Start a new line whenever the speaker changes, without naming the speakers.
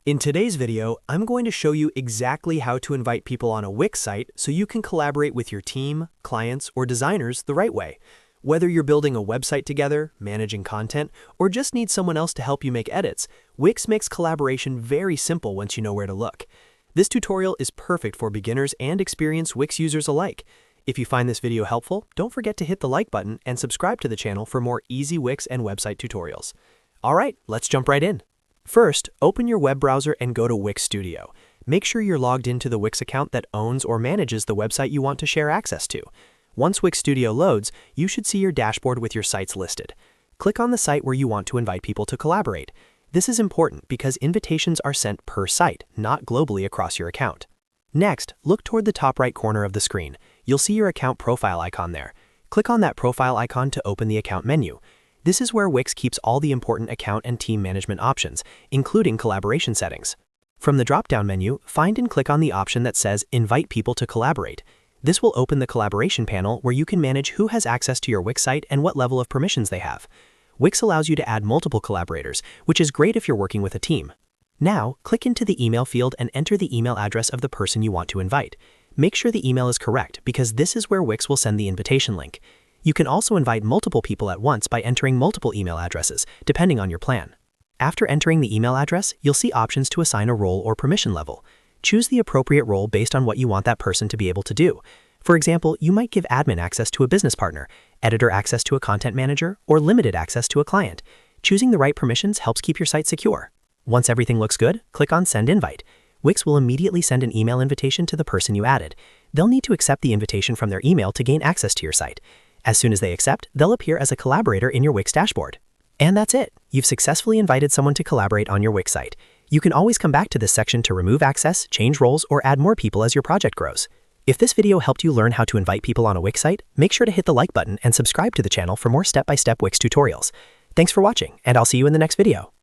In today's video, I'm going to show you exactly how to invite people on a Wix site so you can collaborate with your team, clients, or designers the right way. Whether you're building a website together, managing content, or just need someone else to help you make edits, Wix makes collaboration very simple once you know where to look. This tutorial is perfect for beginners and experienced Wix users alike. If you find this video helpful, don't forget to hit the like button and subscribe to the channel for more easy Wix and website tutorials. All right, let's jump right in. First, open your web browser and go to Wix Studio. Make sure you're logged into the Wix account that owns or manages the website you want to share access to. Once Wix Studio loads, you should see your dashboard with your sites listed. Click on the site where you want to invite people to collaborate. This is important because invitations are sent per site, not globally across your account. Next, look toward the top right corner of the screen. You'll see your account profile icon there. Click on that profile icon to open the account menu. This is where Wix keeps all the important account and team management options, including collaboration settings. From the drop-down menu, find and click on the option that says Invite People to Collaborate. This will open the collaboration panel where you can manage who has access to your Wix site and what level of permissions they have. Wix allows you to add multiple collaborators, which is great if you're working with a team. Now, click into the email field and enter the email address of the person you want to invite. Make sure the email is correct because this is where Wix will send the invitation link. You can also invite multiple people at once by entering multiple email addresses, depending on your plan. After entering the email address, you'll see options to assign a role or permission level. Choose the appropriate role based on what you want that person to be able to do. For example, you might give admin access to a business partner, editor access to a content manager, or limited access to a client. Choosing the right permissions helps keep your site secure. Once everything looks good, click on Send Invite. Wix will immediately send an email invitation to the person you added. They'll need to accept the invitation from their email to gain access to your site. As soon as they accept, they'll appear as a collaborator in your Wix dashboard. And that's it. You've successfully invited someone to collaborate on your Wix site. You can always come back to this section to remove access, change roles, or add more people as your project grows. If this video helped you learn how to invite people on a Wix site, make sure to hit the like button and subscribe to the channel for more step-by-step Wix tutorials. Thanks for watching, and I'll see you in the next video.